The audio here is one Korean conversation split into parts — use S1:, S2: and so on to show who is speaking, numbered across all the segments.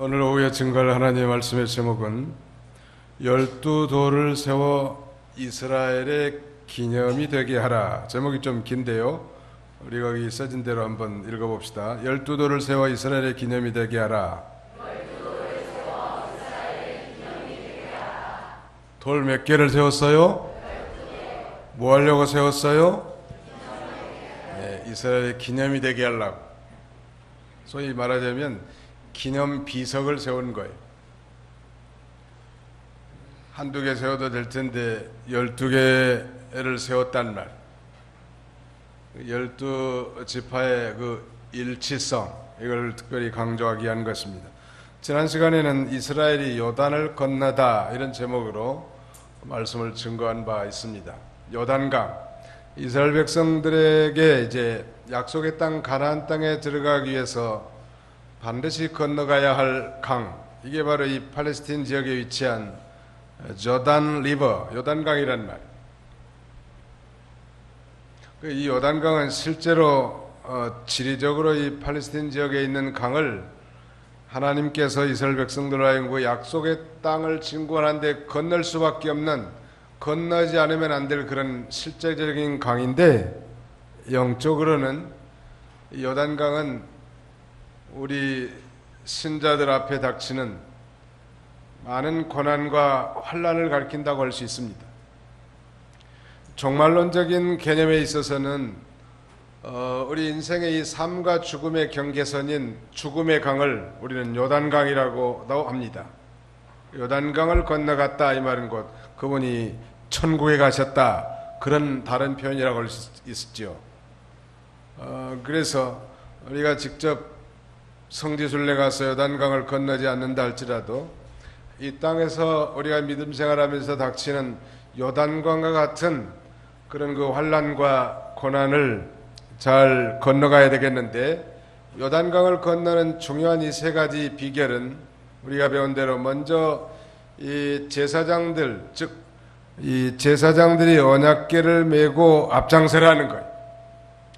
S1: 오늘 오후에 증거할 하나님의 말씀의 제목은 12돌을 세워 이스라엘의 기념이 되게 하라. 제목이 좀 긴데요, 우리가 여기 써진 대로 한번 읽어봅시다. 12돌을 세워 이스라엘의 기념이 되게 하라. 돌 몇 개를 세웠어요? 뭐 하려고 세웠어요? 네, 이스라엘의 기념이 되게 하려고. 소위 말하자면 기념 비석을 세운 거예요. 한두 개 세워도 될 텐데 12개를 세웠단 말. 12지파의 그 일치성, 이걸 특별히 강조하기 위한 것입니다. 지난 시간에는 이스라엘이 요단을 건너다, 이런 제목으로 말씀을 증거한 바 있습니다. 요단강, 이스라엘 백성들에게 이제 약속의 땅 가나안 땅에 들어가기 위해서 반드시 건너가야 할 강, 이게 바로 이 팔레스틴 지역에 위치한 조단 리버, 요단강이란 말. 이 요단강은 실제로 지리적으로 이 팔레스틴 지역에 있는 강을 하나님께서 이스라엘 백성들로 하여금 약속의 땅을 진구하는데 건널 수밖에 없는, 건너지 않으면 안 될 그런 실제적인 강인데, 영적으로는 이 요단강은 우리 신자들 앞에 닥치는 많은 고난과 환난을 가리킨다고 할 수 있습니다. 종말론적인 개념에 있어서는 우리 인생의 이 삶과 죽음의 경계선인 죽음의 강을 우리는 요단강이라고 합니다. 요단강을 건너갔다, 이 말은 곧 그분이 천국에 가셨다, 그런 다른 표현이라고 할 수 있죠. 그래서 우리가 직접 성지순례 가서 요단강을 건너지 않는다 할지라도 이 땅에서 우리가 믿음 생활하면서 닥치는 요단강과 같은 그런 그 환난과 고난을 잘 건너가야 되겠는데, 요단강을 건너는 중요한 이 세 가지 비결은 우리가 배운 대로 먼저 이 제사장들, 즉 이 제사장들이 언약궤를 메고 앞장서라는 거예요.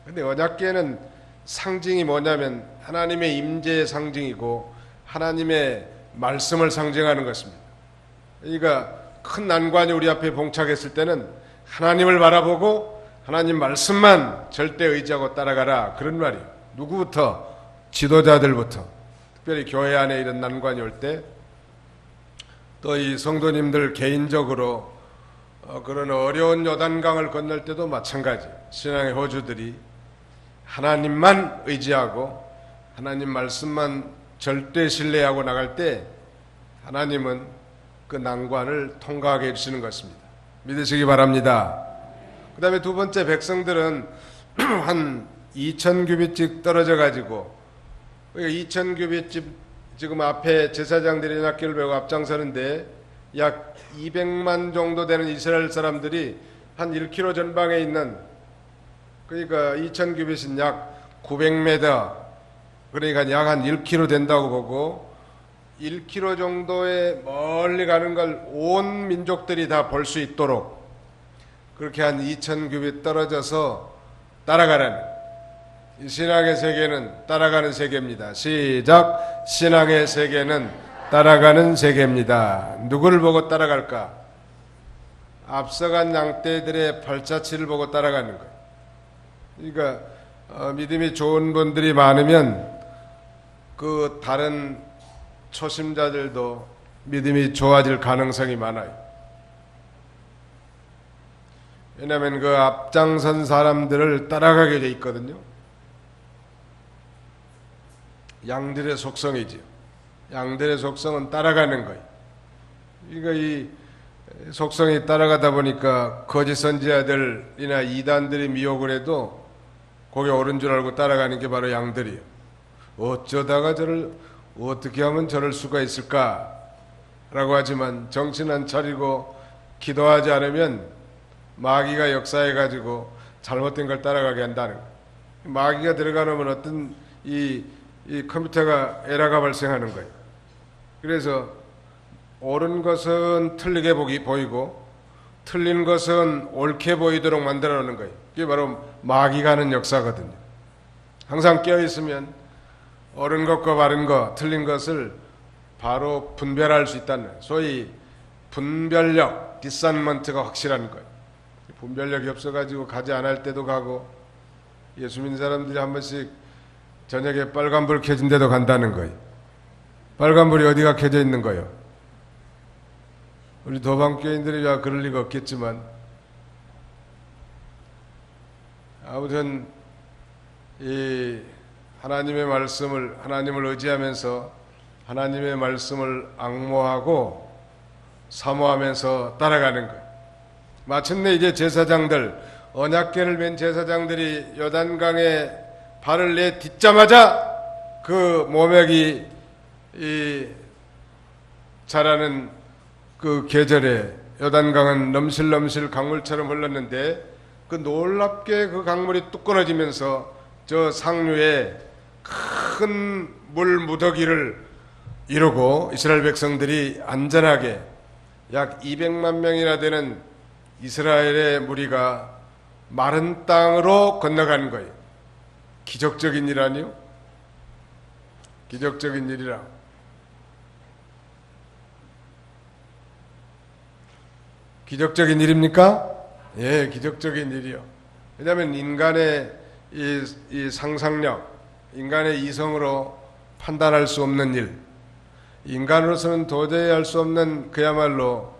S1: 근데 언약궤는 상징이 뭐냐면 하나님의 임재의 상징이고 하나님의 말씀을 상징하는 것입니다. 그러니까 큰 난관이 우리 앞에 봉착했을 때는 하나님을 바라보고 하나님 말씀만 절대 의지하고 따라가라, 그런 말이에요. 누구부터? 지도자들부터. 특별히 교회 안에 이런 난관이 올 때, 또 이 성도님들 개인적으로 그런 어려운 요단강을 건널 때도 마찬가지. 신앙의 호주들이 하나님만 의지하고 하나님 말씀만 절대 신뢰하고 나갈 때 하나님은 그 난관을 통과하게 해주시는 것입니다. 믿으시기 바랍니다. 그 다음에 두 번째, 백성들은 한 2,000규빗씩 떨어져 가지고, 2,000규빗 지금 앞에 제사장들이 언약궤를 메고 앞장서는데 약 200만 정도 되는 이스라엘 사람들이 한 1km 전방에 있는, 그러니까 2,000규빗은 약 900m, 그러니까 약 한 1km 된다고 보고, 1km 정도의 멀리 가는 걸 온 민족들이 다 볼 수 있도록 그렇게 한 2,000규빗 떨어져서 따라가라는, 이 신앙의 세계는 따라가는 세계입니다. 시작. 신앙의 세계는 따라가는 세계입니다. 누구를 보고 따라갈까? 앞서간 양떼들의 발자취를 보고 따라가는 거예요. 그러니까 믿음이 좋은 분들이 많으면 그 다른 초심자들도 믿음이 좋아질 가능성이 많아요. 왜냐하면 그 앞장선 사람들을 따라가게 돼 있거든요. 양들의 속성이지요. 양들의 속성은 따라가는 거예요. 그러니까 이 속성이 따라가다 보니까 거짓 선지자들이나 이단들이 미혹을 해도 거기 옳은 줄 알고 따라가는 게 바로 양들이에요. 어쩌다가 저를, 어떻게 하면 저럴 수가 있을까? 라고 하지만 정신 안 차리고 기도하지 않으면 마귀가 역사해가지고 잘못된 걸 따라가게 한다는 거예요. 마귀가 들어가 놓으면 어떤 이 컴퓨터가 에러가 발생하는 거예요. 그래서 옳은 것은 틀리게 보이고 틀린 것은 옳게 보이도록 만들어 놓는 거예요. 그게 바로 마귀가 하는 역사거든요. 항상 깨어있으면 옳은 것과 바른 것, 틀린 것을 바로 분별할 수 있다는 거예요. 소위 분별력, 디선먼트가 확실한 거예요. 분별력이 없어가지고 가지 않을 때도 가고, 예수 믿는 사람들이 한 번씩 저녁에 빨간불 켜진 데도 간다는 거예요. 빨간불이 어디가 켜져 있는 거예요? 우리 도방교인들이 그럴 리가 없겠지만, 아무튼 이 하나님의 말씀을, 하나님을 의지하면서 하나님의 말씀을 앙모하고 사모하면서 따라가는 거예요. 마침내 이제 제사장들, 언약궤를 맨 제사장들이 요단강에 발을 내딛자마자 그 모맥이 자라는 그 계절에 요단강은 넘실넘실 강물처럼 흘렀는데, 그 놀랍게 그 강물이 뚝 끊어지면서 저 상류에 큰 물 무더기를 이루고 이스라엘 백성들이 안전하게 약 200만 명이나 되는 이스라엘의 무리가 마른 땅으로 건너간 거예요. 기적적인 일 아니요? 기적적인 일이라. 기적적인 일입니까? 예, 기적적인 일이요. 왜냐하면 인간의 이 상상력, 인간의 이성으로 판단할 수 없는 일, 인간으로서는 도저히 할 수 없는 그야말로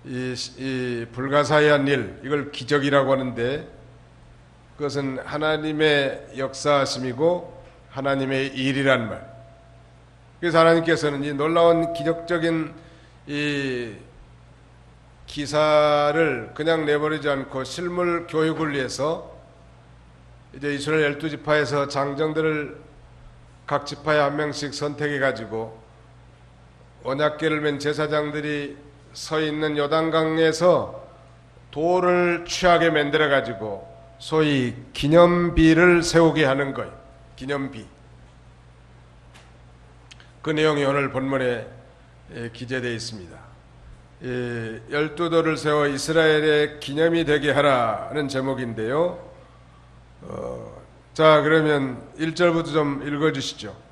S1: 이 불가사의한 일, 이걸 기적이라고 하는데, 그것은 하나님의 역사하심이고 하나님의 일이란 말. 그래서 하나님께서는 이 놀라운 기적적인 이 기사를 그냥 내버리지 않고 실물 교육을 위해서 이제 이스라엘 12지파에서 장정들을 각 지파에 한 명씩 선택해 가지고 언약궤를 맨 제사장들이 서 있는 요단강에서 돌을 취하게 만들어 가지고 소위 기념비를 세우게 하는 거예요. 기념비. 그 내용이 오늘 본문에 기재되어 있습니다. 12돌을 세워 이스라엘의 기념이 되게 하라는 제목인데요. 자, 그러면 1절부터 좀 읽어주시죠.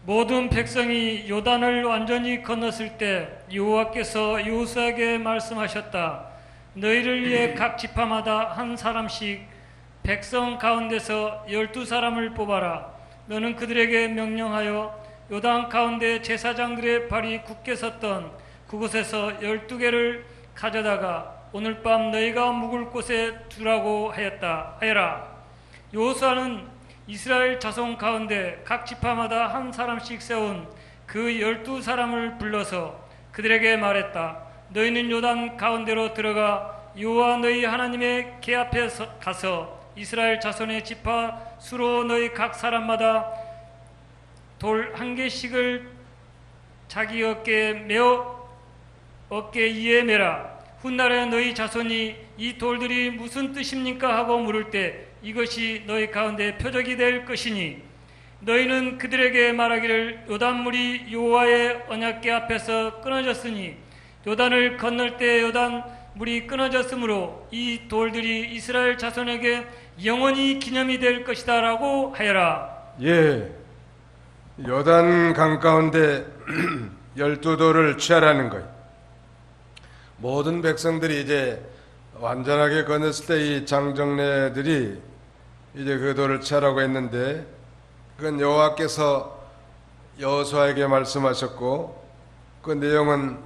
S2: 모든 백성이 요단을 완전히 건넜을 때 여호와께서 여호수아에게 말씀하셨다. 너희를 위해 각 지파마다 한 사람씩 백성 가운데서 12사람을 뽑아라. 너는 그들에게 명령하여 요단 가운데 제사장들의 발이 굳게 섰던 그곳에서 12개를 가져다가 오늘 밤 너희가 묵을 곳에 두라고 하여라. 여호수아는 이스라엘 자손 가운데 각 지파마다 한 사람씩 세운 그 12사람을 불러서 그들에게 말했다. 너희는 요단 가운데로 들어가 여호와 너희 하나님의 궤 앞에 가서 이스라엘 자손의 지파 수로 너희 각 사람마다 돌 한 개씩을 자기 어깨 위에 매라. 훗날에 너희 자손이 이 돌들이 무슨 뜻입니까 하고 물을 때 이것이 너희 가운데 표적이 될 것이니 너희는 그들에게 말하기를 요단물이 여호와의 언약궤 앞에서 끊어졌으니 요단을 건널 때 요단 물이 끊어졌으므로 이 돌들이 이스라엘 자손에게 영원히 기념이 될 것이다 라고 하여라.
S1: 예, 요단 강 가운데 12돌을 취하라는 거예요. 모든 백성들이 이제 완전하게 건넜을 때 이 장정네들이 이제 그 돌을 취하라고 했는데, 그건 여호와께서 여호수아에게 말씀하셨고, 그 내용은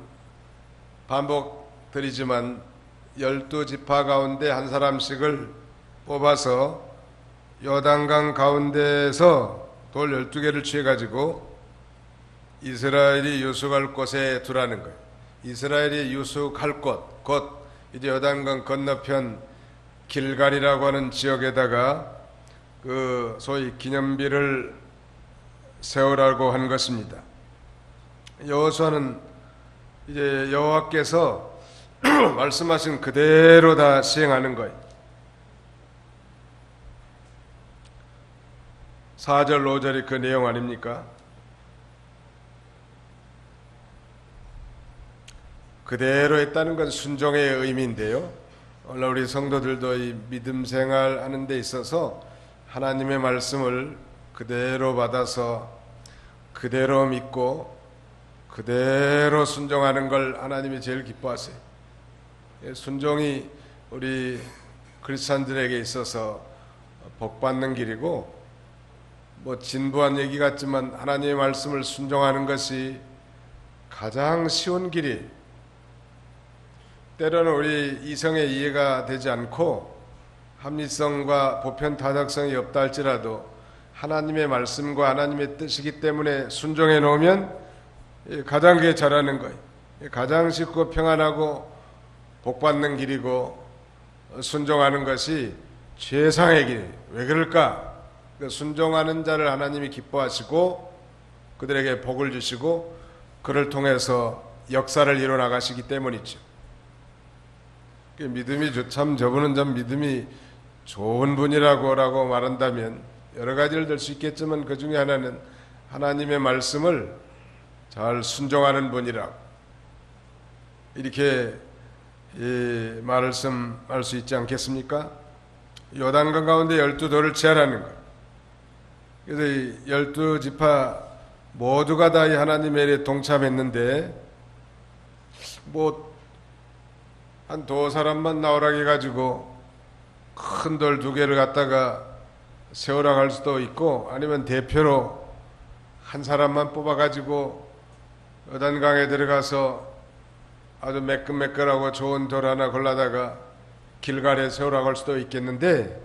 S1: 반복드리지만 12지파 가운데 한 사람씩을 뽑아서 요단강 가운데에서 돌 12개를 취해가지고 이스라엘이 유숙할 곳에 두라는 거예요. 이스라엘이 유숙할 곳, 곧 이제 요단강 건너편 길갈이라고 하는 지역에다가 그 소위 기념비를 세우라고 한 것입니다. 여호수아는 이제 여호와께서 말씀하신 그대로 다 시행하는 거예요. 4절 5절이 그 내용 아닙니까? 그대로 했다는 건 순종의 의미인데요. 오늘 우리 성도들도 이 믿음 생활 하는 데 있어서 하나님의 말씀을 그대로 받아서 그대로 믿고 그대로 순종하는 걸 하나님이 제일 기뻐하세요. 순종이 우리 크리스찬들에게 있어서 복받는 길이고, 뭐 진부한 얘기 같지만 하나님의 말씀을 순종하는 것이 가장 쉬운 길이, 때로는 우리 이성의 이해가 되지 않고 합리성과 보편 타당성이 없다 할지라도 하나님의 말씀과 하나님의 뜻이기 때문에 순종해 놓으면 가장 그게 잘하는 거예요. 가장 쉽고 평안하고 복받는 길이고, 순종하는 것이 최상의 길. 왜 그럴까? 순종하는 자를 하나님이 기뻐하시고 그들에게 복을 주시고 그를 통해서 역사를 이뤄 나가시기 때문이죠. 믿음이 참, 저분은 좀 믿음이 좋은 분이라고 말한다면 여러 가지를 들 수 있겠지만 그 중에 하나는 하나님의 말씀을 잘 순종하는 분이라고, 이렇게 말씀할 수 있지 않겠습니까? 요단강 가운데 12돌을 제하라는 거예요. 그래서 이 12지파 모두가 다 이 하나님의 일에 동참했는데, 뭐 한 두 사람만 나오라 해가지고 큰 돌 2개를 갖다가 세우라고 할 수도 있고, 아니면 대표로 한 사람만 뽑아가지고 요단강에 들어가서 아주 매끈매끈하고 좋은 돌 하나 골라다가 길갈에 세우라고 할 수도 있겠는데,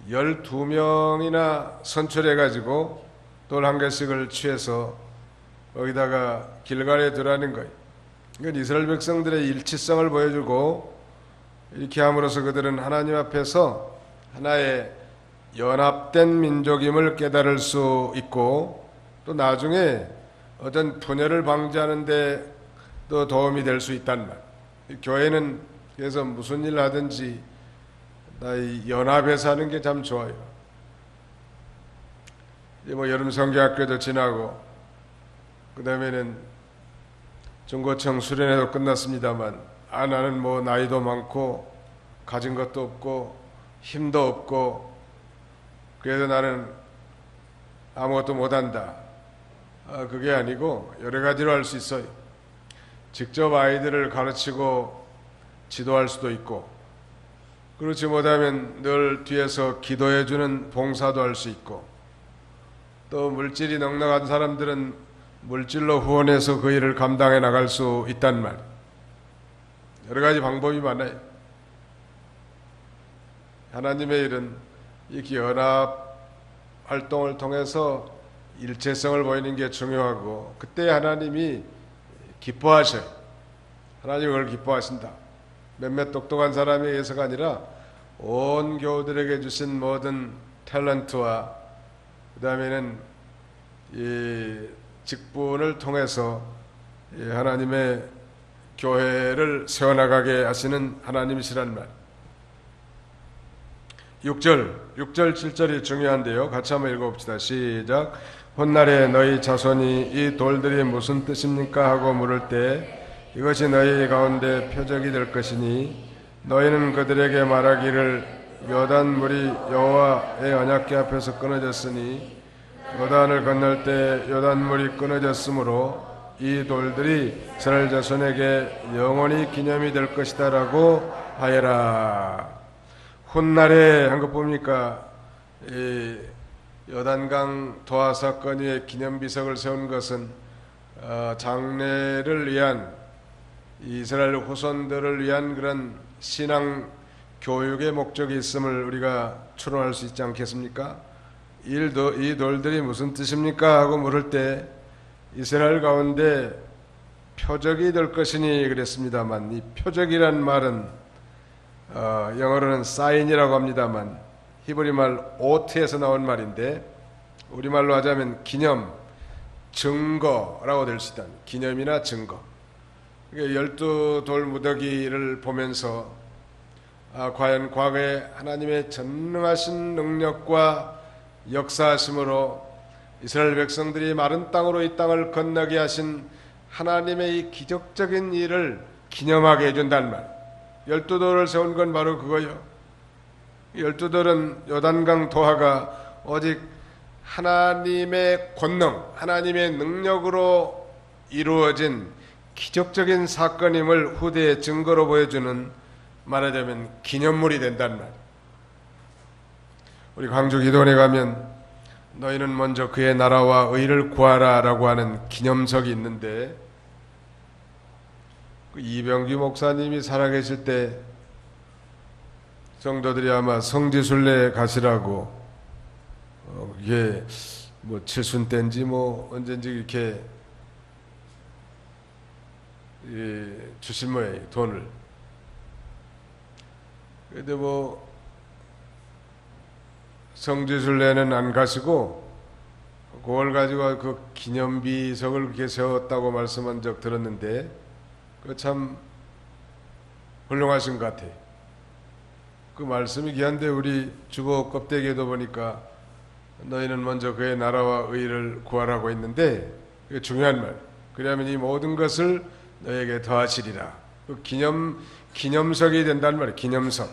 S1: 12명이나 선출해가지고 돌 1개씩을 취해서 거기다가 길갈에 두라는 거예요. 이건 이스라엘 백성들의 일치성을 보여주고, 이렇게 함으로써 그들은 하나님 앞에서 하나의 연합된 민족임을 깨달을 수 있고, 또 나중에 어떤 분열을 방지하는 데 또 도움이 될 수 있단 말. 교회는 그래서 무슨 일 하든지 연합해서 하는 게 참 좋아요. 뭐 여름 성경학교도 지나고, 그 다음에는 중고청 수련회도 끝났습니다만, 나는 뭐 나이도 많고 가진 것도 없고 힘도 없고 그래서 나는 아무것도 못한다. 그게 아니고 여러 가지로 할 수 있어요. 직접 아이들을 가르치고 지도할 수도 있고, 그렇지 못하면 늘 뒤에서 기도해주는 봉사도 할 수 있고, 또 물질이 넉넉한 사람들은 물질로 후원해서 그 일을 감당해 나갈 수 있단 말. 여러 가지 방법이 많아요. 하나님의 일은 이렇게 연합 활동을 통해서 일체성을 보이는 게 중요하고, 그때 하나님이 기뻐하셔요. 하나님이 그걸 기뻐하신다. 몇몇 똑똑한 사람에 의해서가 아니라 온 교우들에게 주신 모든 탤런트와 그 다음에는 이 직분을 통해서 하나님의 교회를 세워나가게 하시는 하나님이시란 말. 6절, 7절이 중요한데요. 같이 한번 읽어봅시다. 시작. 훗날에 너희 자손이 이 돌들이 무슨 뜻입니까? 하고 물을 때 이것이 너희 가운데 표적이 될 것이니 너희는 그들에게 말하기를 요단물이 여호와의 언약궤 앞에서 끊어졌으니 요단을 건널 때 요단물이 끊어졌으므로 이 돌들이 이스라엘 자손에게 영원히 기념이 될 것이다 라고 하여라. 훗날에 한 것 봅니까? 이 요단강 도하 사건 위에 기념비석을 세운 것은 장래를 위한, 이스라엘 후손들을 위한 그런 신앙 교육의 목적이 있음을 우리가 추론할 수 있지 않겠습니까? 이 돌들이 무슨 뜻입니까? 하고 물을 때 이스라엘 가운데 표적이 될 것이니 그랬습니다만, 이 표적이란 말은 영어로는 사인이라고 합니다만 히브리말 오트에서 나온 말인데, 우리말로 하자면 기념, 증거라고 될 수 있다. 기념이나 증거. 12돌 무더기를 보면서 과연 과거에 하나님의 전능하신 능력과 역사하심으로 이스라엘 백성들이 마른 땅으로 이 땅을 건너게 하신 하나님의 이 기적적인 일을 기념하게 해준다는 말. 12돌을 세운 건 바로 그거예요. 12돌은 요단강 도하가 오직 하나님의 권능, 하나님의 능력으로 이루어진 기적적인 사건임을 후대에 증거로 보여주는, 말하자면 기념물이 된단 말. 우리 광주 기도원에 가면 너희는 먼저 그의 나라와 의를 구하라 라고 하는 기념석이 있는데, 그 이병규 목사님이 살아계실 때 성도들이 아마 성지순례 가시라고 이게 뭐 칠순 때인지 뭐 언젠지 이렇게 주신 모양이에요, 돈을. 근데 뭐 성지순례는 안 가시고 그걸 가지고 그 기념비석을 그렇게 세웠다고 말씀한 적 들었는데, 그 참 훌륭하신 것 같아요. 그 말씀이 귀한데, 우리 주보 껍데기에도 보니까 너희는 먼저 그의 나라와 의를 구하라고 했는데, 그게 중요한 말. 그러면 이 모든 것을 너에게 더하시리라. 그 기념석이 된다는 말이에요. 기념석.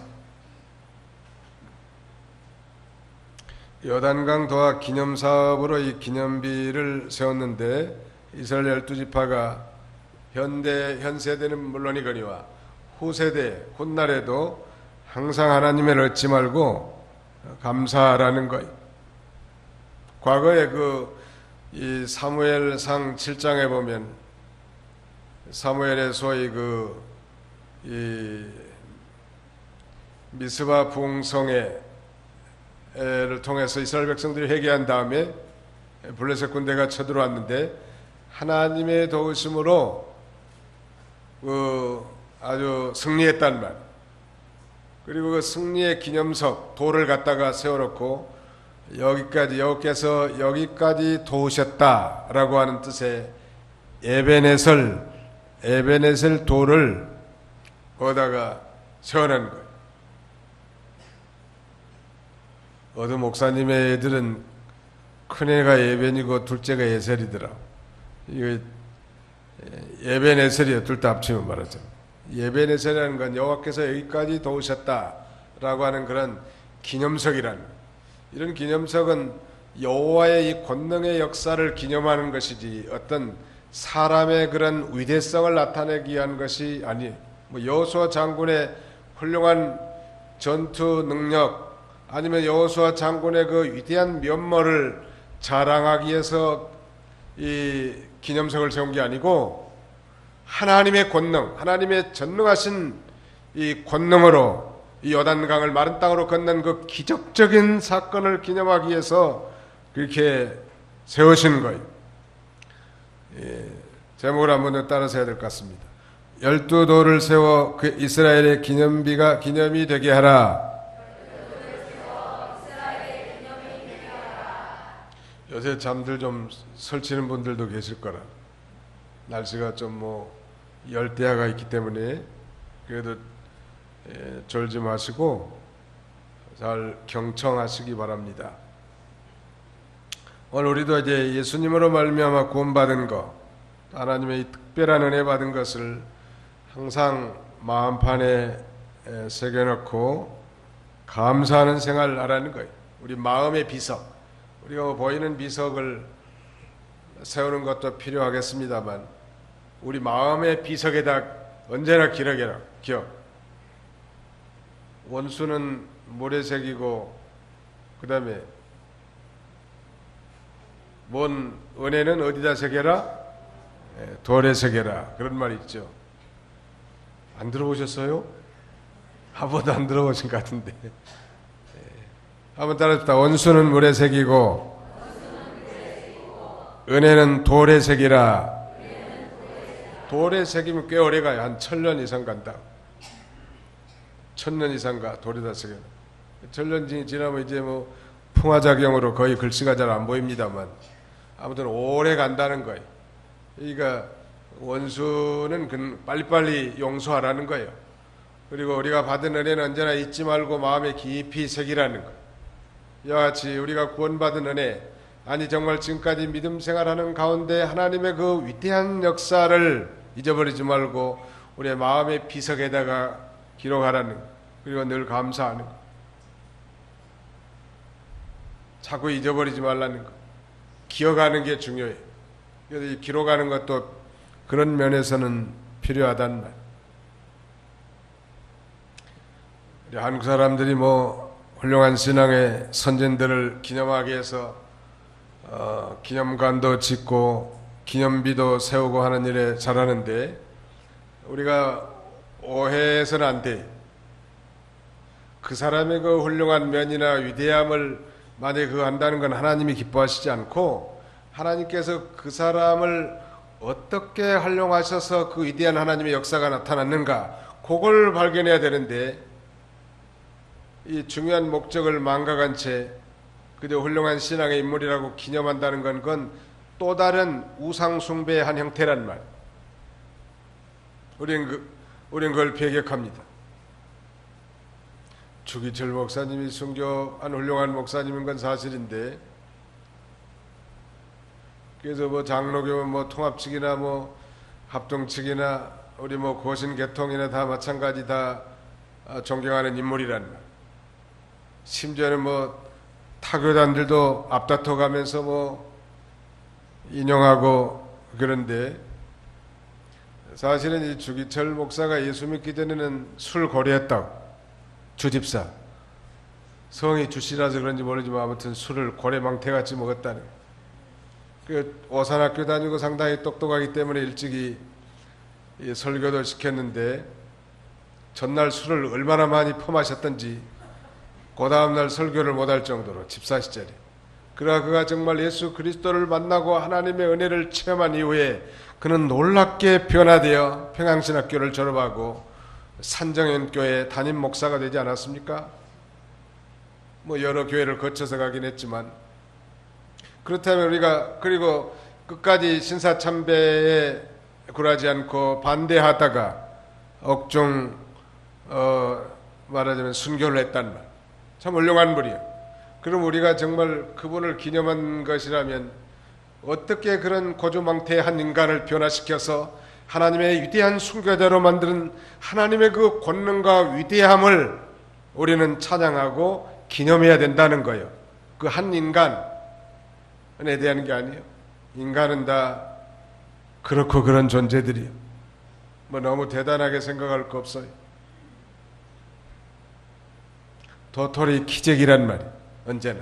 S1: 요단강 도하 기념사업으로 이 기념비를 세웠는데, 이스라엘 12지파가 현세대는 물론이거니와 후세대, 훗날에도 항상 하나님을 얻지 말고 감사하라는 거예요. 과거에 이 사무엘상 7장에 보면 사무엘의 소위 이 미스바 부흥성회를 통해서 이스라엘 백성들이 회개한 다음에 블레셋 군대가 쳐들어왔는데, 하나님의 도우심으로 아주 승리했단 말. 그리고 그 승리의 기념석 돌을 갖다가 세워놓고, 여기까지, 여호께서 여기까지 도우셨다라고 하는 뜻의 에베네셀 돌을 거기다가 세워놓은 거예요. 어느 목사님의 애들은 큰애가 에벤이고 둘째가 에셀이더라. 이거 에벤에셀이에요. 둘 다 합치면 말하자면. 에벤에셀이라는 건 여호와께서 여기까지 도우셨다라고 하는 그런 기념석이라는 거예요. 이런 기념석은 여호와의 이 권능의 역사를 기념하는 것이지 어떤 사람의 그런 위대성을 나타내기 위한 것이 아니에요. 뭐 여호수아 장군의 훌륭한 전투 능력, 아니면 여호수아 장군의 그 위대한 면모를 자랑하기 위해서 이 기념석을 세운 게 아니고, 하나님의 권능, 하나님의 전능하신 이 권능으로 이 요단강을 마른 땅으로 건넌 그 기적적인 사건을 기념하기 위해서 그렇게 세우신 거예요. 제목을 한번 더 따라서 해야 될 것 같습니다. 12돌을 세워 그 이스라엘의 기념이 되게 하라. 요새 잠들 좀 설치는 분들도 계실 거라. 날씨가 좀 뭐 열대야가 있기 때문에 그래도 졸지 마시고 잘 경청하시기 바랍니다. 오늘 우리도 이제 예수님으로 말미암아 구원받은 것, 하나님의 이 특별한 은혜 받은 것을 항상 마음판에 새겨놓고 감사하는 생활을 하라는 거예요. 우리 마음의 비석, 우리가 뭐 보이는 비석을 세우는 것도 필요하겠습니다만, 우리 마음의 비석에다 언제나 기록해라. 기억. 원수는 모래 새기고, 그 다음에 뭔 은혜는 어디다 새겨라? 돌에 새겨라. 그런 말이 있죠. 안 들어보셨어요? 한 번도 안 들어보신 것 같은데. 한번 따라합시다. 원수는 물에 새기고, 은혜는 돌에 새기라. 돌에 새기면 꽤 오래 가요. 한 1000년 이상 간다. 1000년 이상 가. 돌에다 새겨. 1000년 지나면 이제 뭐 풍화작용으로 거의 글씨가 잘 안 보입니다만, 아무튼 오래 간다는 거예요. 그러니까 원수는 빨리빨리 용서하라는 거예요. 그리고 우리가 받은 은혜는 언제나 잊지 말고 마음에 깊이 새기라는 거예요. 이와 같이 우리가 구원받은 은혜, 아니 정말 지금까지 믿음 생활하는 가운데 하나님의 그 위대한 역사를 잊어버리지 말고 우리의 마음의 비석에다가 기록하라는, 그리고 늘 감사하는 것. 자꾸 잊어버리지 말라는 거. 기억하는 게 중요해요. 그래서 이 기록하는 것도 그런 면에서는 필요하단 말. 우리 한국 사람들이 뭐 훌륭한 신앙의 선진들을 기념하기 위해서 기념관도 짓고 기념비도 세우고 하는 일에 잘하는데 우리가 오해해서는 안 돼. 그 사람의 그 훌륭한 면이나 위대함을 만약에 그거 한다는 건 하나님이 기뻐하시지 않고 하나님께서 그 사람을 어떻게 활용하셔서 그 위대한 하나님의 역사가 나타났는가 그걸 발견해야 되는데 이 중요한 목적을 망각한 채 그저 훌륭한 신앙의 인물이라고 기념한다는 건 그건 또 다른 우상 숭배의 한 형태란 말. 우린 그걸 배격합니다. 주기철 목사님이 순교한 훌륭한 목사님인 건 사실인데 그래서 뭐 장로교 뭐 통합측이나 뭐 합동측이나 우리 뭐 고신계통이나 다 마찬가지 다 존경하는 인물이란 말. 심지어는 뭐 타교단들도 앞다퉈 가면서 뭐 인용하고 그런데 사실은 이 주기철 목사가 예수 믿기 전에는 술 고래했다고. 주집사 성이 주씨라서 그런지 모르지만 아무튼 술을 고래망태같이 먹었다는 그 오산학교 다니고 상당히 똑똑하기 때문에 일찍이 설교도 시켰는데 전날 술을 얼마나 많이 퍼마셨던지 그 다음날 설교를 못할 정도로 집사 시절에 그러나 그가 정말 예수 그리스도를 만나고 하나님의 은혜를 체험한 이후에 그는 놀랍게 변화되어 평양신학교를 졸업하고 산정연교회 담임 목사가 되지 않았습니까? 뭐 여러 교회를 거쳐서 가긴 했지만 그렇다면 우리가 그리고 끝까지 신사참배에 굴하지 않고 반대하다가 억종 말하자면 순교를 했단 말. 참 훌륭한 분이에요. 그럼 우리가 정말 그분을 기념한 것이라면 어떻게 그런 고조망태의 한 인간을 변화시켜서 하나님의 위대한 순교자로 만드는 하나님의 그 권능과 위대함을 우리는 찬양하고 기념해야 된다는 거예요. 그 한 인간에 대한 게 아니에요. 인간은 다 그렇고 그런 존재들이에요. 뭐 너무 대단하게 생각할 거 없어요. 도토리 기적이란 말이에요. 언제나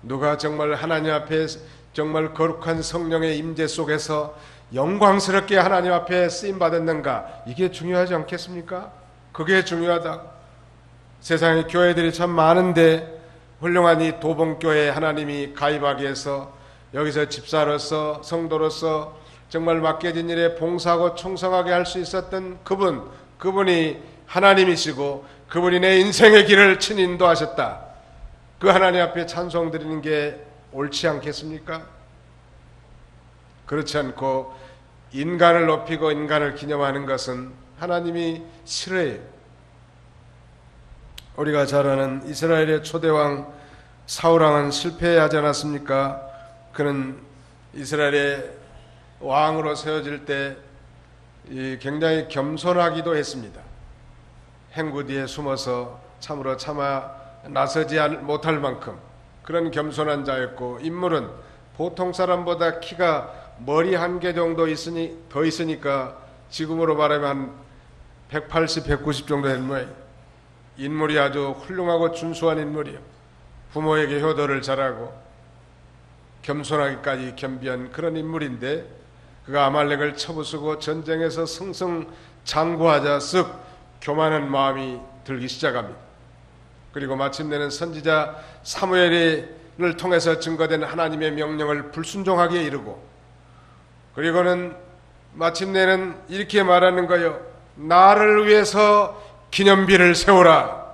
S1: 누가 정말 하나님 앞에 정말 거룩한 성령의 임재 속에서 영광스럽게 하나님 앞에 쓰임받았는가, 이게 중요하지 않겠습니까? 그게 중요하다. 세상에 교회들이 참 많은데 훌륭한 이 도봉교회에 하나님이 가입하게 해서 여기서 집사로서 성도로서 정말 맡겨진 일에 봉사하고 충성하게 할 수 있었던 그분이 하나님이시고 그분이 내 인생의 길을 친히 인도하셨다. 그 하나님 앞에 찬송 드리는 게 옳지 않겠습니까? 그렇지 않고 인간을 높이고 인간을 기념하는 것은 하나님이 싫어해요. 우리가 잘 아는 이스라엘의 초대왕 사울왕은 실패하지 않았습니까? 그는 이스라엘의 왕으로 세워질 때 굉장히 겸손하기도 했습니다. 행구 뒤에 숨어서 참으로 참아 나서지 못할 만큼 그런 겸손한 자였고 인물은 보통 사람보다 키가 머리 한 개 정도 더 있으니까 지금으로 말하면 한 180, 190 정도 되는 모양이에요. 인물이 아주 훌륭하고 준수한 인물이에요. 부모에게 효도를 잘하고 겸손하기까지 겸비한 그런 인물인데 그가 아말렉을 쳐부수고 전쟁에서 승승장구하자 쓱 교만한 마음이 들기 시작합니다. 그리고 마침내는 선지자 사무엘을 통해서 증거된 하나님의 명령을 불순종하기에 이르고 그리고는 마침내는 이렇게 말하는 거예요. 나를 위해서 기념비를 세우라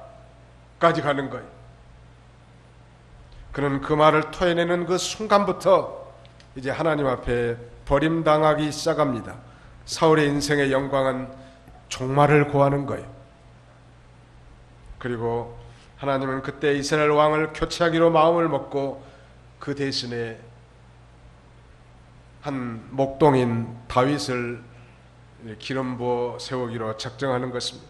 S1: 까지 가는 거예요. 그는 그 말을 토해내는 그 순간부터 이제 하나님 앞에 버림당하기 시작합니다. 사울의 인생의 영광은 종말을 고하는 거예요. 그리고 하나님은 그때 이스라엘 왕을 교체하기로 마음을 먹고 그 대신에 한 목동인 다윗을 기름 부어 세우기로 작정하는 것입니다.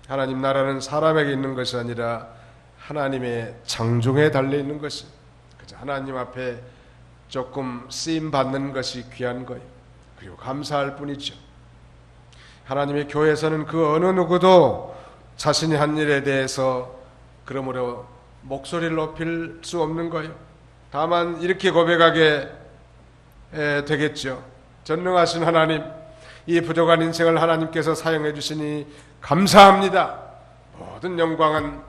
S1: 하나님 나라는 사람에게 있는 것이 아니라 하나님의 장중에 달려 있는 것입니다. 하나님 앞에 조금 쓰임 받는 것이 귀한 거예요. 그리고 감사할 뿐이죠. 하나님의 교회에서는 그 어느 누구도 자신이 한 일에 대해서 그러므로 목소리를 높일 수 없는 거예요. 다만 이렇게 고백하게 되겠죠. 전능하신 하나님, 이 부족한 인생을 하나님께서 사용해 주시니 감사합니다. 모든 영광은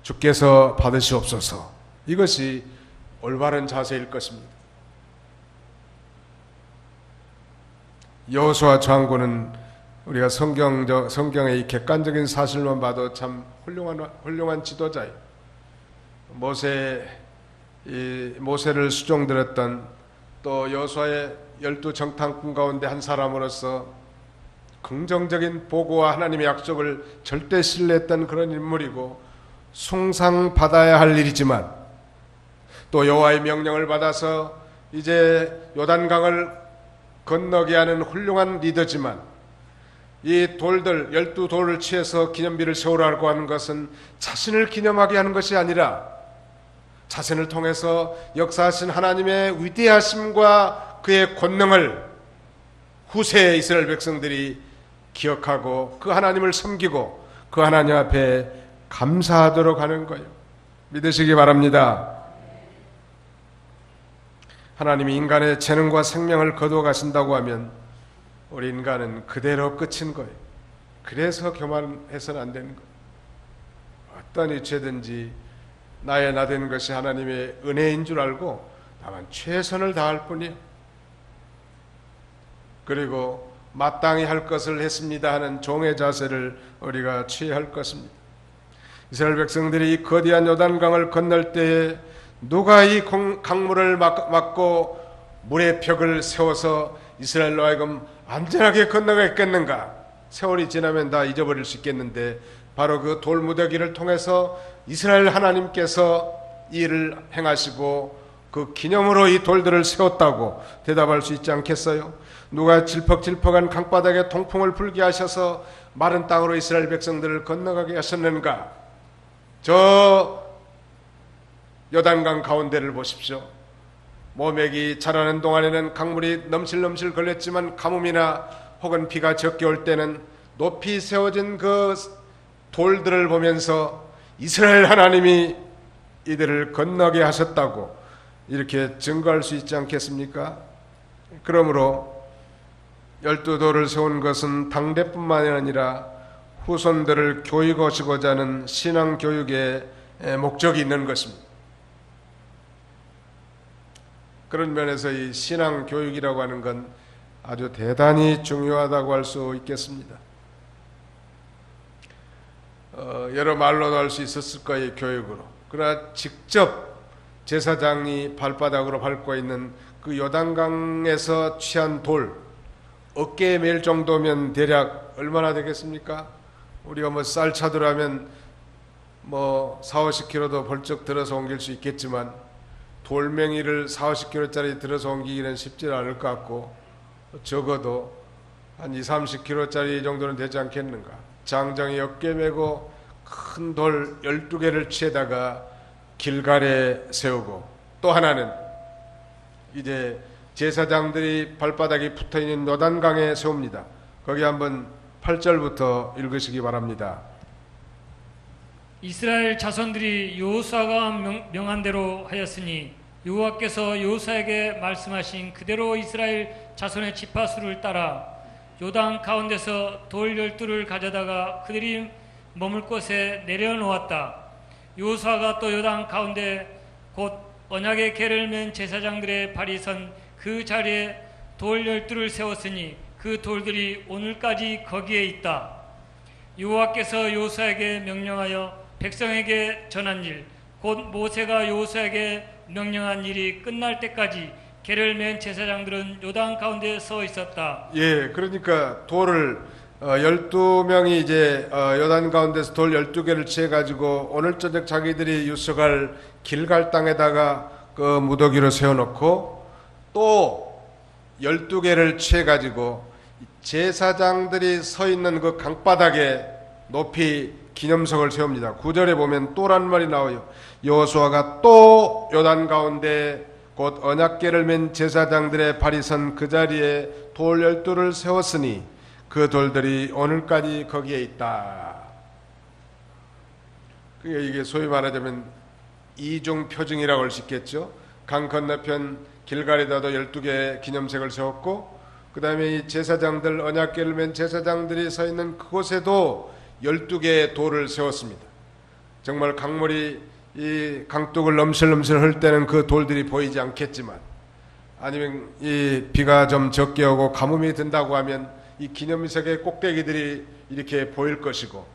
S1: 주께서 받으시옵소서. 이것이 올바른 자세일 것입니다. 여호수아 장군은 우리가 성경의 이 객관적인 사실만 봐도 참 훌륭한 지도자예요. 모세를 수종들었던, 또 여호수아의 12정탐꾼 가운데 한 사람으로서 긍정적인 보고와 하나님의 약속을 절대 신뢰했던 그런 인물이고, 숭상받아야 할 일이지만 또 여호와의 명령을 받아서 이제 요단강을 건너게 하는 훌륭한 리더지만, 이 돌들 12돌을 취해서 기념비를 세우라고 하는 것은 자신을 기념하게 하는 것이 아니라 자신을 통해서 역사하신 하나님의 위대하심과 그의 권능을 후세의 이스라엘 백성들이 기억하고 그 하나님을 섬기고 그 하나님 앞에 감사하도록 하는 거예요. 믿으시기 바랍니다. 하나님이 인간의 재능과 생명을 거두어 가신다고 하면 우리 인간은 그대로 끝인 거예요. 그래서 교만해서는 안 되는 거예요. 어떤 이체든지 나의 나된 것이 하나님의 은혜인 줄 알고 다만 최선을 다할 뿐이에요. 그리고 마땅히 할 것을 했습니다 하는 종의 자세를 우리가 취해야 할 것입니다. 이스라엘 백성들이 이 거대한 요단강을 건널 때에 누가 이 강물을 막고 물의 벽을 세워서 이스라엘로 하여금 안전하게 건너가겠는가? 세월이 지나면 다 잊어버릴 수 있겠는데 바로 그 돌무더기를 통해서 이스라엘 하나님께서 이 일을 행하시고 그 기념으로 이 돌들을 세웠다고 대답할 수 있지 않겠어요? 누가 질퍽질퍽한 강바닥에 통풍을 불게 하셔서 마른 땅으로 이스라엘 백성들을 건너가게 하셨는가? 저 요단강 가운데를 보십시오. 모맥이 자라는 동안에는 강물이 넘실넘실 걸렸지만 가뭄이나 혹은 비가 적게 올 때는 높이 세워진 그 돌들을 보면서 이스라엘 하나님이 이들을 건너게 하셨다고 이렇게 증거할 수 있지 않겠습니까? 그러므로 12돌을 세운 것은 당대뿐만이 아니라 후손들을 교육하시고자 하는 신앙교육의 목적이 있는 것입니다. 그런 면에서 이 신앙교육이라고 하는 건 아주 대단히 중요하다고 할 수 있겠습니다. 여러 말로도 할 수 있었을 거예요, 교육으로. 그러나 직접 제사장이 발바닥으로 밟고 있는 그 요단강에서 취한 돌, 어깨에 매일 정도면 대략 얼마나 되겠습니까? 우리가 뭐 쌀 차들하면 뭐 40-50kg도 벌쩍 들어서 옮길 수 있겠지만 돌멩이를 40-50kg짜리 들어서 옮기기는 쉽지 않을 것 같고 적어도 한 20-30kg짜리 정도는 되지 않겠는가. 장정이 어깨 메고 큰 돌 12개를 취해다가 길갈에 세우고, 또 하나는 이제 제사장들이 발바닥이 붙어있는 요단강에 세웁니다. 거기 한번 8절부터 읽으시기 바랍니다.
S2: 이스라엘 자손들이 여호수아가 명한 대로 하였으니 여호와께서 여호수아에게 말씀하신 그대로 이스라엘 자손의 지파수를 따라 요단 가운데서 돌 12를 가져다가 그들이 머물 곳에 내려놓았다. 여호수아가 또 요단 가운데 곧 언약의 계를 맨 제사장들의 발이 선 그 자리에 돌 12를 세웠으니 그 돌들이 오늘까지 거기에 있다. 여호와께서 여호수아에게 명령하여 백성에게 전한 일, 곧 모세가 여호수아에게 명령한 일이 끝날 때까지 계를 맨 제사장들은 요단 가운데 서 있었다.
S1: 예, 그러니까 돌을 12명이 이제 요단 가운데서 돌 12개를 취해가지고 오늘 저녁 자기들이 유숙할 길갈 땅에다가 그 무더기로 세워놓고, 또 12개를 취해가지고 제사장들이 서 있는 그 강바닥에 높이 기념석을 세웁니다. 9절에 보면 또란 말이 나와요. 여호수아가 또 요단 가운데 곧 언약궤를 맨 제사장들의 발이 선 그 자리에 돌 12를 세웠으니 그 돌들이 오늘까지 거기에 있다. 이게 소위 말하자면 이중 표징이라고 할 수 있겠죠. 강 건너편 길갈에다도 12개의 기념색을 세웠고, 그 다음에 이 제사장들, 언약궤를 맨 제사장들이 서 있는 그곳에도 12개의 돌을 세웠습니다. 정말 강물이 이 강둑을 넘실넘실 흘 때는 그 돌들이 보이지 않겠지만, 아니면 이 비가 좀 적게 오고 가뭄이 든다고 하면 이 기념석의 꼭대기들이 이렇게 보일 것이고,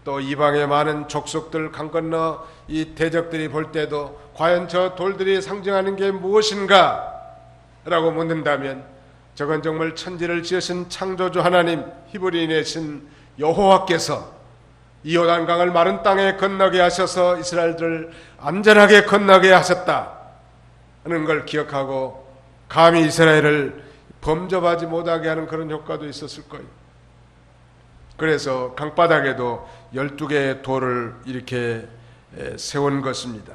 S1: 또 이방의 많은 족속들 강 건너 이 대적들이 볼 때도 과연 저 돌들이 상징하는 게 무엇인가 라고 묻는다면, 저건 정말 천지를 지으신 창조주 하나님, 히브리인의 신 여호와께서 이 요단강을 마른 땅에 건너게 하셔서 이스라엘들을 안전하게 건너게 하셨다 하는 걸 기억하고, 감히 이스라엘을 범접하지 못하게 하는 그런 효과도 있었을 거예요. 그래서 강바닥에도 12개의 돌을 이렇게 세운 것입니다.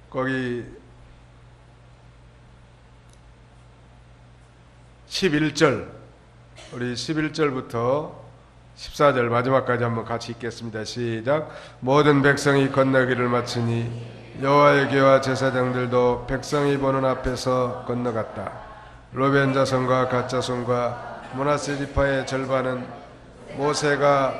S1: 거기 11절, 우리 11절부터 14절 마지막까지 한번 같이 읽겠습니다. 시작. 모든 백성이 건너기를 마치니 여호와의 궤와 제사장들도 백성이 보는 앞에서 건너갔다. 로벤 자손과 갓 자손과 므낫세 지파의 절반은 모세가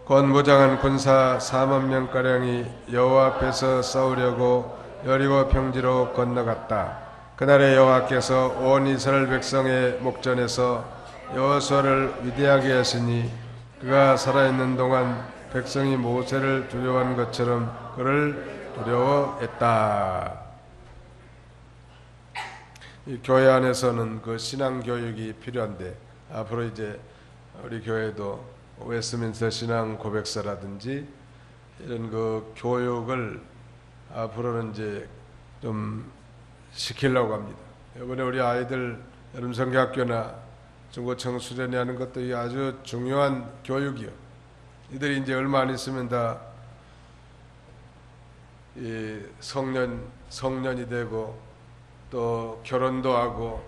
S1: 권무장한 군사 4만 명가량이 여호와 앞에서 싸우려고 여리고 평지로 건너갔다. 그날에 여호와께서 온 이스라엘 백성의 목전에서 여호수아를 위대하게 하시니 그가 살아있는 동안 백성이 모세를 두려워한 것처럼 그를 두려워했다. 이 교회 안에서는 그 신앙 교육이 필요한데, 앞으로 이제 우리 교회도 웨스트민스터 신앙 고백서라든지 이런 그 교육을 앞으로는 이제 좀 시키려고 합니다. 이번에 우리 아이들 여름 성경학교나 중고청 수련회 하는 것도 아주 중요한 교육이요. 이들이 이제 얼마 안 있으면 다 이 성년이 되고 또 결혼도 하고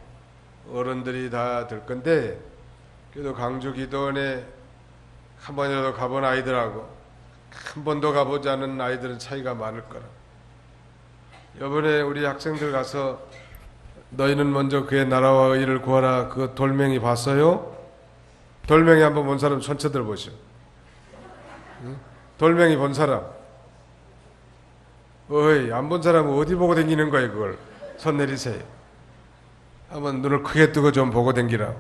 S1: 어른들이 다 될 건데, 그래도 강주 기도원에 한 번이라도 가본 아이들하고 한 번도 가보지 않은 아이들은 차이가 많을 거라. 이번에 우리 학생들 가서 너희는 먼저 그의 나라와 의를 구하라, 그 돌멩이 봤어요? 돌멩이 한번 본 사람 손 쳐들어 보시오. 응? 돌멩이 본 사람. 어이, 안 본 사람은 어디 보고 다니는 거야 그걸. 손 내리세요. 한번 눈을 크게 뜨고 좀 보고 다니라.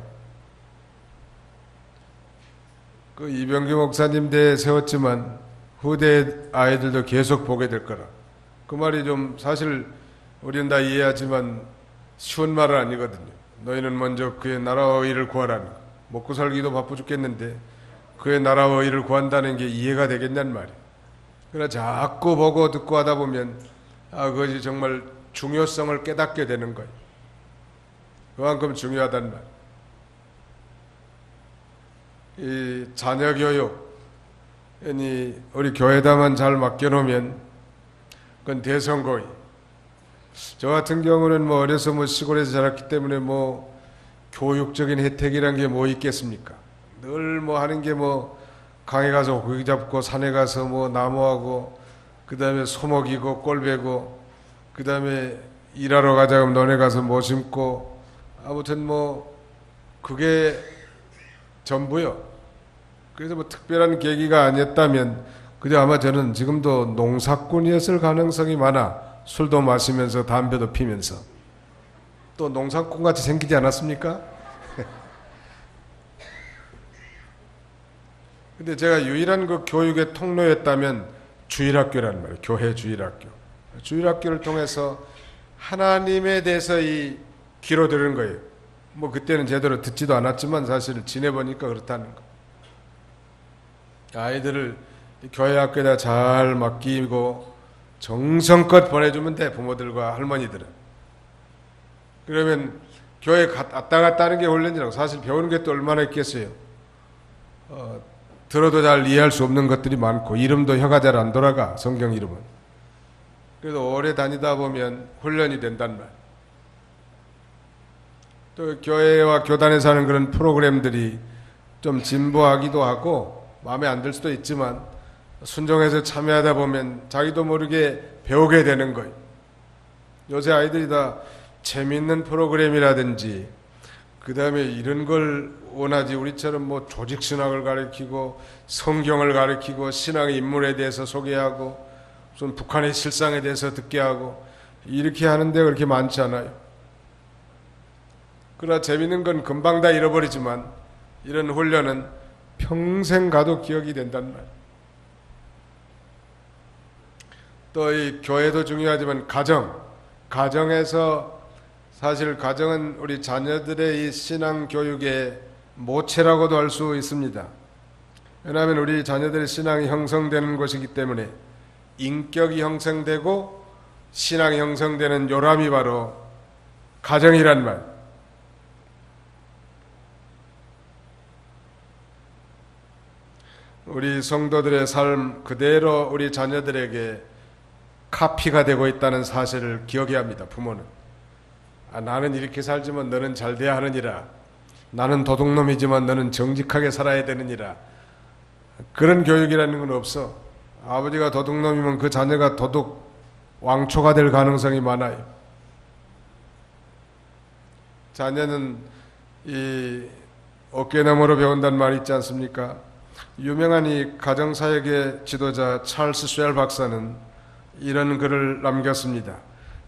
S1: 그 이병규 목사님 대 세웠지만 후대 아이들도 계속 보게 될 거라. 그 말이 좀 사실 우리는 다 이해하지만 쉬운 말은 아니거든요. 너희는 먼저 그의 나라와 의를 구하라는 거. 먹고 살기도 바빠 죽겠는데 그의 나라와 의를 구한다는 게 이해가 되겠냐는 말이에요. 그러나 자꾸 보고 듣고 하다 보면 그것이 정말 중요성을 깨닫게 되는 거예요. 그만큼 중요하단 말이에요. 이 자녀 교육, 우리 교회다만 잘 맡겨놓으면 그건 대성공이. 저 같은 경우는 어려서 시골에서 자랐기 때문에 교육적인 혜택이란 게 있겠습니까? 늘 하는 게 강에 가서 고기 잡고 산에 가서 나무하고 그 다음에 소목이고 꼴배고 그 다음에 일하러 가자 그러면 너네 가서 심고, 아무튼 그게 전부요. 그래서 특별한 계기가 아니었다면 그저 아마 저는 지금도 농사꾼이었을 가능성이 많아. 술도 마시면서 담배도 피면서 또 농사꾼같이 생기지 않았습니까? 근데 제가 유일한 그 교육의 통로였다면 주일학교라는 말이에요. 교회 주일학교. 주일학교를 통해서 하나님에 대해서 귀로 들은 거예요. 그때는 제대로 듣지도 않았지만 사실 지내보니까 그렇다는 거. 아이들을 교회 학교에다 잘 맡기고 정성껏 보내주면 돼, 부모들과 할머니들은. 그러면 교회 왔다 갔다 하는 게 훈련이라고. 사실 배우는 게 또 얼마나 있겠어요. 들어도 잘 이해할 수 없는 것들이 많고 이름도 혀가 잘 안 돌아가, 성경 이름은. 그래도 오래 다니다 보면 훈련이 된단 말. 또 교회와 교단에서 하는 그런 프로그램들이 좀 진보하기도 하고 마음에 안 들 수도 있지만 순종해서 참여하다 보면 자기도 모르게 배우게 되는 거예요. 요새 아이들이 다 재미있는 프로그램이라든지 그 다음에 이런 걸 원하지. 우리처럼 뭐 조직신학을 가르치고 성경을 가르치고 신앙의 인물에 대해서 소개하고 무슨 북한의 실상에 대해서 듣게 하고 이렇게 하는데 그렇게 많지 않아요. 그러나 재미있는 건 금방 다 잃어버리지만 이런 훈련은 평생 가도 기억이 된단 말이에요. 또 이 교회도 중요하지만 가정에서 사실 가정은 우리 자녀들의 이 신앙 교육의 모체라고도 할 수 있습니다. 왜냐하면 우리 자녀들의 신앙이 형성되는 것이기 때문에 인격이 형성되고 신앙이 형성되는 요람이 바로 가정이란 말. 우리 성도들의 삶 그대로 우리 자녀들에게 카피가 되고 있다는 사실을 기억해야 합니다. 부모는. 나는 이렇게 살지만 너는 잘 돼야 하느니라. 나는 도둑놈이지만 너는 정직하게 살아야 되느니라. 그런 교육이라는 건 없어. 아버지가 도둑놈이면 그 자녀가 도둑 왕초가 될 가능성이 많아요. 자녀는 이 어깨너머로 배운다는 말이 있지 않습니까? 유명한 이 가정사역의 지도자 찰스 쉘 박사는 이런 글을 남겼습니다.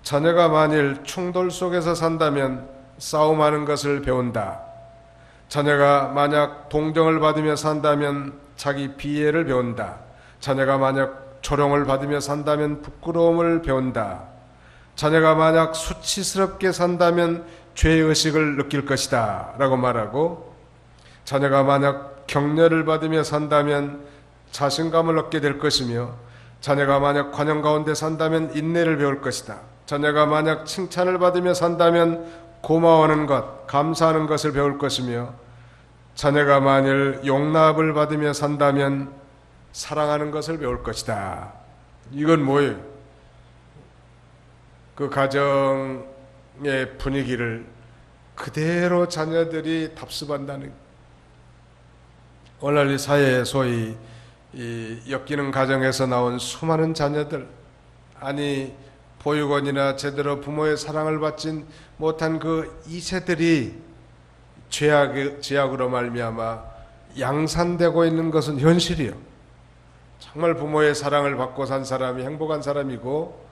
S1: 자녀가 만일 충돌 속에서 산다면 싸움하는 것을 배운다. 자녀가 만약 동정을 받으며 산다면 자기 비애를 배운다. 자녀가 만약 조롱을 받으며 산다면 부끄러움을 배운다. 자녀가 만약 수치스럽게 산다면 죄의식을 느낄 것이다 라고 말하고, 자녀가 만약 격려를 받으며 산다면 자신감을 얻게 될 것이며, 자녀가 만약 관용 가운데 산다면 인내를 배울 것이다. 자녀가 만약 칭찬을 받으며 산다면 고마워하는 것, 감사하는 것을 배울 것이며, 자녀가 만일 용납을 받으며 산다면 사랑하는 것을 배울 것이다. 이건 뭐예요? 그 가정의 분위기를 그대로 자녀들이 답습한다는. 오늘 이 사회에 소위 이 엮이는 가정에서 나온 수많은 자녀들, 아니 보육원이나 제대로 부모의 사랑을 받지 못한 그 2세들이 죄악으로 말미암아 양산되고 있는 것은 현실이요. 정말 부모의 사랑을 받고 산 사람이 행복한 사람이고,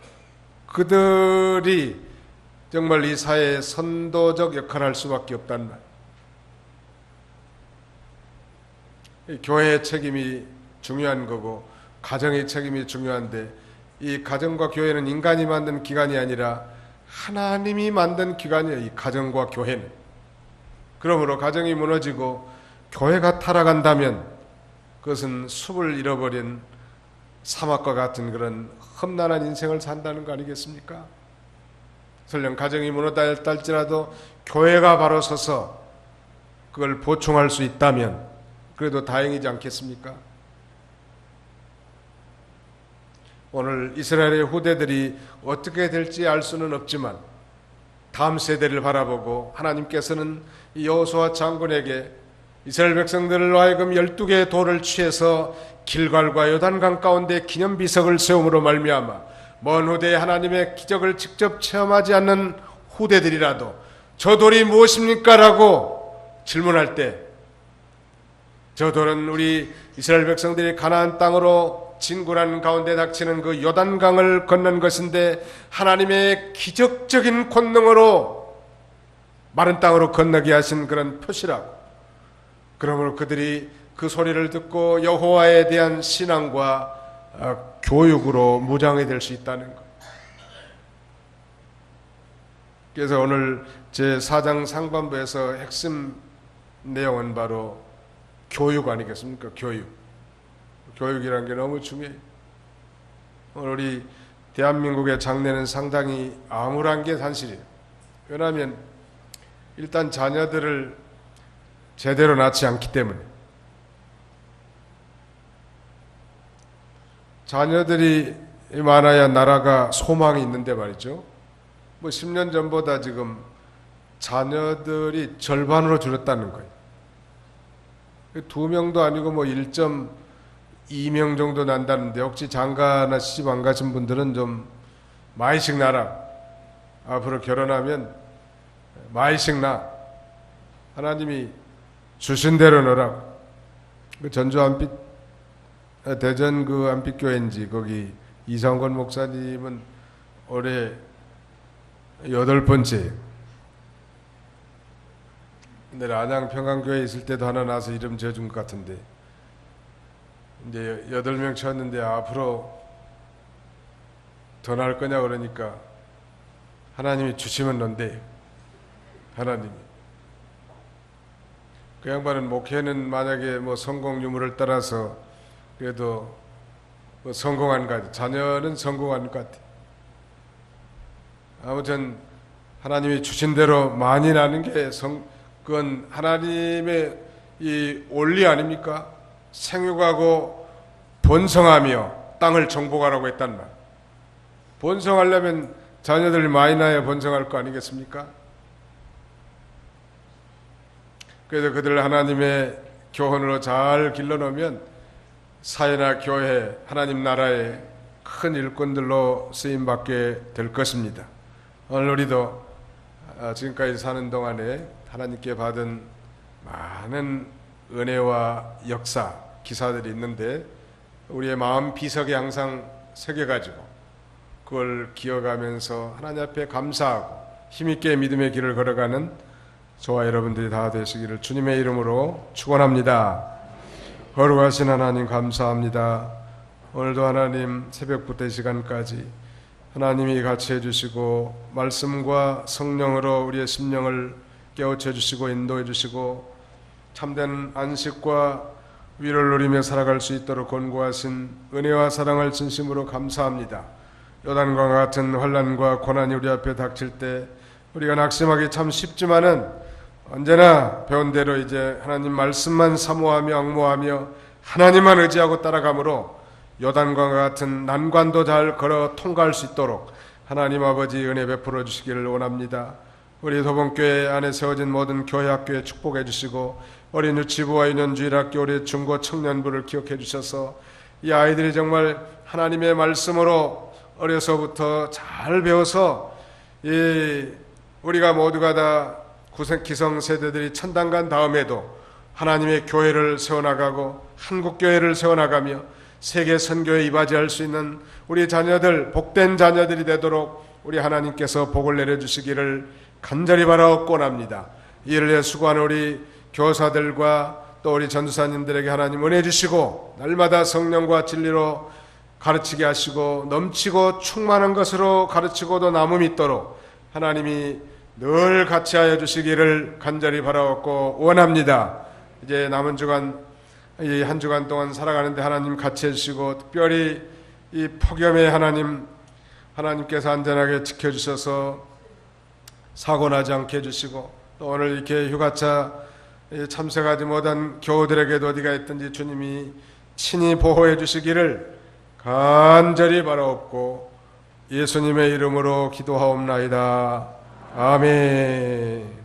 S1: 그들이 정말 이 사회에 선도적 역할을 할 수밖에 없단 말. 교회의 책임이 중요한 거고 가정의 책임이 중요한데, 이 가정과 교회는 인간이 만든 기관이 아니라 하나님이 만든 기관이에요. 이 가정과 교회는. 그러므로 가정이 무너지고 교회가 타락한다면 그것은 숲을 잃어버린 사막과 같은 그런 험난한 인생을 산다는 거 아니겠습니까? 설령 가정이 무너졌다 할지라도 교회가 바로 서서 그걸 보충할 수 있다면 그래도 다행이지 않겠습니까? 오늘 이스라엘의 후대들이 어떻게 될지 알 수는 없지만 다음 세대를 바라보고 하나님께서는 여호수아 장군에게 이스라엘 백성들을 하여금 12개의 돌을 취해서 길갈과 요단강 가운데 기념비석을 세움으로 말미암아 먼 후대에 하나님의 기적을 직접 체험하지 않는 후대들이라도 저 돌이 무엇입니까? 라고 질문할 때, 저 돌은 우리 이스라엘 백성들이 가나안 땅으로 진군한 가운데 닥치는 그 요단강을 건넌 것인데, 하나님의 기적적인 권능으로 마른 땅으로 건너게 하신 그런 표시라고. 그러므로 그들이 그 소리를 듣고 여호와에 대한 신앙과 교육으로 무장이 될 수 있다는 것. 그래서 오늘 제4장 상반부에서 핵심 내용은 바로 교육 아니겠습니까? 교육이라는 게 너무 중요해요. 오늘 우리 대한민국의 장래는 상당히 암울한 게 사실이에요. 왜냐하면 일단 자녀들을 제대로 낳지 않기 때문에. 자녀들이 많아야 나라가 소망이 있는데 말이죠. 뭐 10년 전보다 지금 자녀들이 절반으로 줄었다는 거예요. 2명도 아니고 뭐 1.2명 정도 난다는데, 혹시 장가나 시집 안 가신 분들은 좀 많이씩 낳아라. 앞으로 결혼하면 많이씩 낳아. 하나님이 주신 대로 넣으라. 그 전주 안빛, 대전 그 안빛교회인지 거기 이상권 목사님은 올해 8번째. 근데 안양 평강교회에 있을 때도 하나 나서 이름 지어준 것 같은데, 이제 8명 쳤는데 앞으로 더 나을 거냐 그러니까 하나님이 주시면 논대. 하나님이. 그 양반은 목회는 만약에 뭐 성공 유무를 따라서 그래도 뭐 성공한 것 같아. 자녀는 성공한 것 같아. 아무튼 하나님이 주신 대로 많이 나는 게 그건 하나님의 이 원리 아닙니까? 생육하고 번성하며 땅을 정복하라고 했단 말. 번성하려면 자녀들 많이 낳아야 번성할 거 아니겠습니까? 그래서 그들 하나님의 교훈으로 잘 길러놓으면 사회나 교회, 하나님 나라의 큰 일꾼들로 쓰임받게 될 것입니다. 오늘 우리도 지금까지 사는 동안에 하나님께 받은 많은 은혜와 역사, 기사들이 있는데 우리의 마음 비석에 항상 새겨가지고 그걸 기억하면서 하나님 앞에 감사하고 힘있게 믿음의 길을 걸어가는 저와 여러분들이 다 되시기를 주님의 이름으로 축원합니다. 거룩하신 하나님 감사합니다. 오늘도 하나님 새벽부터 이 시간까지 하나님이 같이 해주시고 말씀과 성령으로 우리의 심령을 깨우쳐 주시고 인도해 주시고 참된 안식과 위로를 누리며 살아갈 수 있도록 권고하신 은혜와 사랑을 진심으로 감사합니다. 요단과 같은 환난과 고난이 우리 앞에 닥칠 때 우리가 낙심하기 참 쉽지만은 언제나 배운 대로 이제 하나님 말씀만 사모하며 앙모하며 하나님만 의지하고 따라가므로 요단과 같은 난관도 잘 걸어 통과할 수 있도록 하나님 아버지 은혜 베풀어 주시기를 원합니다. 우리 도봉교회 안에 세워진 모든 교회 학교에 축복해 주시고 어린 유치부와 유년주일학교 우리 중고 청년부를 기억해 주셔서 이 아이들이 정말 하나님의 말씀으로 어려서부터 잘 배워서 우리가 모두가 다 기성 세대들이 천당 간 다음에도 하나님의 교회를 세워나가고 한국교회를 세워나가며 세계 선교에 이바지할 수 있는 우리 자녀들, 복된 자녀들이 되도록 우리 하나님께서 복을 내려주시기를 간절히 바라옵고 합니다. 이를 위해 수고하는 우리 교사들과 또 우리 전도사님들에게 하나님 은혜 주시고 날마다 성령과 진리로 가르치게 하시고 넘치고 충만한 것으로 가르치고도 남음이 있도록 하나님이 늘 같이 하여 주시기를 간절히 바라옵고 원합니다. 이제 남은 주간, 이 한 주간 동안 살아가는데 하나님 같이 해주시고 특별히 이 폭염에 하나님께서 안전하게 지켜주셔서 사고 나지 않게 해주시고 또 오늘 이렇게 휴가차 참석하지 못한 교우들에게도 어디가 있든지 주님이 친히 보호해 주시기를 간절히 바라옵고 예수님의 이름으로 기도하옵나이다. 아멘.